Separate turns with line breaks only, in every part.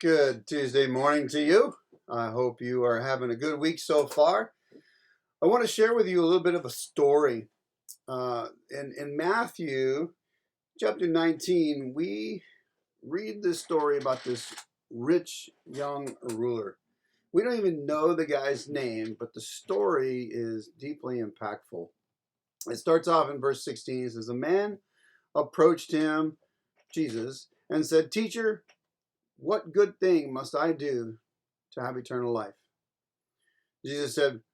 Good Tuesday morning to you. I hope you are having a good week so far. I want to share with you a little bit of a story. In Matthew chapter 19, we read this story about this rich young ruler. We don't even know the guy's name, but the story is deeply impactful. It starts off in verse 16. It says, "A man approached him, Jesus, and said, 'Teacher, what good thing must I do to have eternal life?' Jesus said,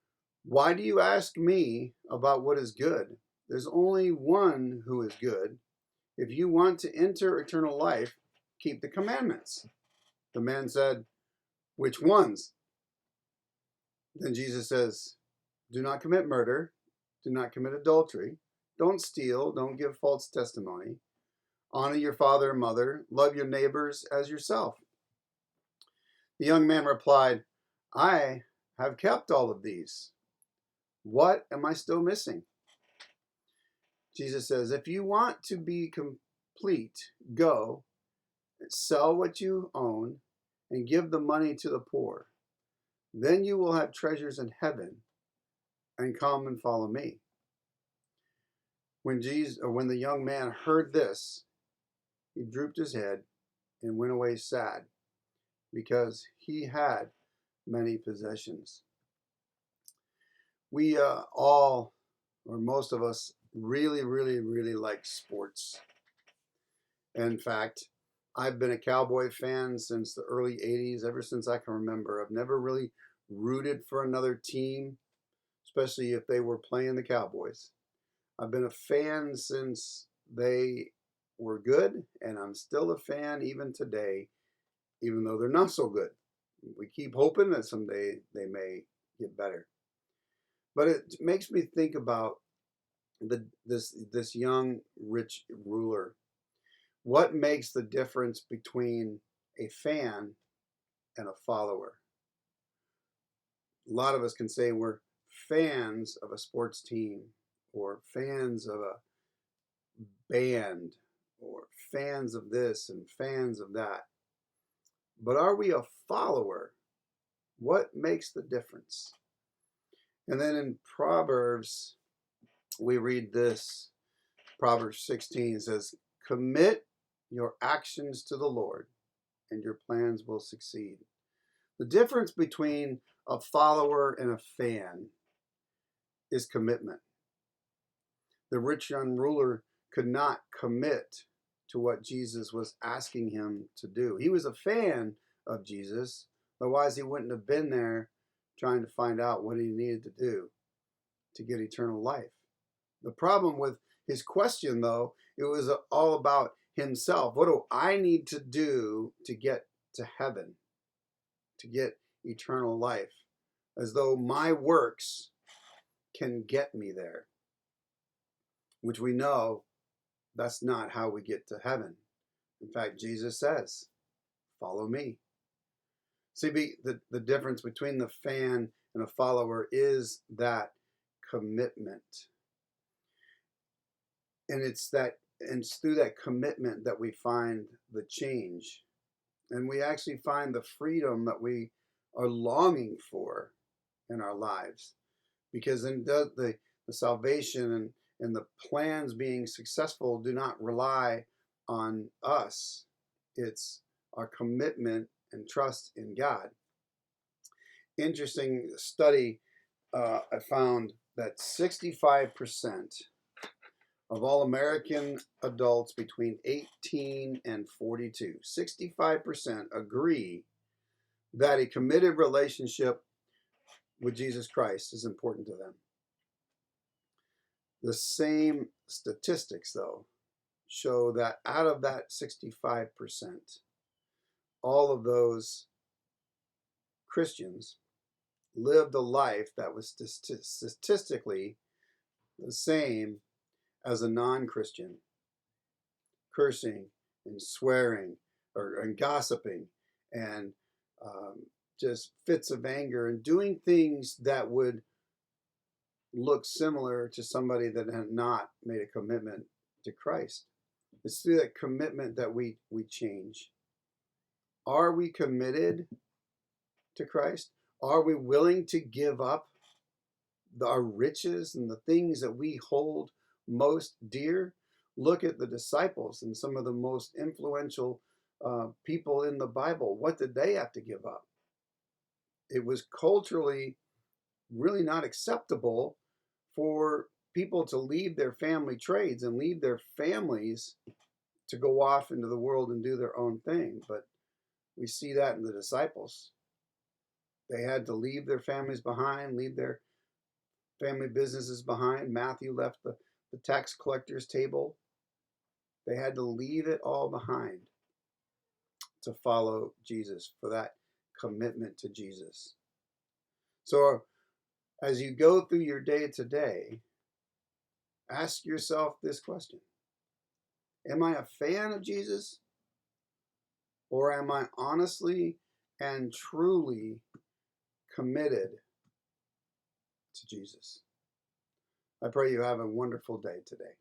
'Why do you ask me about what is good? There's only one who is good. If you want to enter eternal life, keep the commandments.' The man said, 'Which ones?' Then Jesus says, 'Do not commit murder. Do not commit adultery. Don't steal. Don't give false testimony. Honor your father and mother. Love your neighbors as yourself.' The young man replied, 'I have kept all of these. What am I still missing?' Jesus says, 'If you want to be complete, go, sell what you own, and give the money to the poor. Then you will have treasures in heaven, and come and follow me.' When the young man heard this, he drooped his head and went away sad, because he had many possessions." We all, or most of us, really, really, really like sports. In fact, I've been a Cowboy fan since the early 80s, ever since I can remember. I've never really rooted for another team, especially if they were playing the Cowboys. I've been a fan since they were good, and I'm still a fan even today, even though they're not so good. We keep hoping that someday they may get better. But it makes me think about this young rich ruler. What makes the difference between a fan and a follower? A lot of us can say we're fans of a sports team, or fans of a band, or fans of this and fans of that. But are we a follower? What makes the difference? And then in Proverbs, we read this. Proverbs 16 says, "Commit your actions to the Lord, and your plans will succeed." The difference between a follower and a fan is commitment. The rich young ruler could not commit to what Jesus was asking him to do. He was a fan of Jesus, otherwise he wouldn't have been there trying to find out what he needed to do to get eternal life. The problem with his question, though, it was all about himself. What do I need to do to get to heaven, to get eternal life? As though my works can get me there, which we know that's not how we get to heaven. In fact, Jesus says, "Follow me." See, the difference between the fan and a follower is that commitment. And it's through that commitment that we find the change. And we actually find the freedom that we are longing for in our lives. Because in the salvation and the plans being successful do not rely on us. It's our commitment and trust in God. Interesting study, I found that 65% of all American adults between 18 and 42, 65% agree that a committed relationship with Jesus Christ is important to them. The same statistics, though, show that out of that 65%, all of those Christians lived a life that was statistically the same as a non-Christian, cursing and swearing and gossiping and just fits of anger and doing things that would look similar to somebody that had not made a commitment to Christ. It's through that commitment that we change. Are we committed to Christ? Are we willing to give up our riches and the things that we hold most dear? Look at the disciples and some of the most influential people in the Bible. What did they have to give up? It was culturally really not acceptable for people to leave their family trades and leave their families to go off into the world and do their own thing. But we see that in the disciples. They had to leave their families behind, leave their family businesses behind. Matthew left the tax collector's table. They had to leave it all behind to follow Jesus, for that commitment to Jesus. So as you go through your day to day, ask yourself this question. Am I a fan of Jesus? Or am I honestly and truly committed to Jesus? I pray you have a wonderful day today.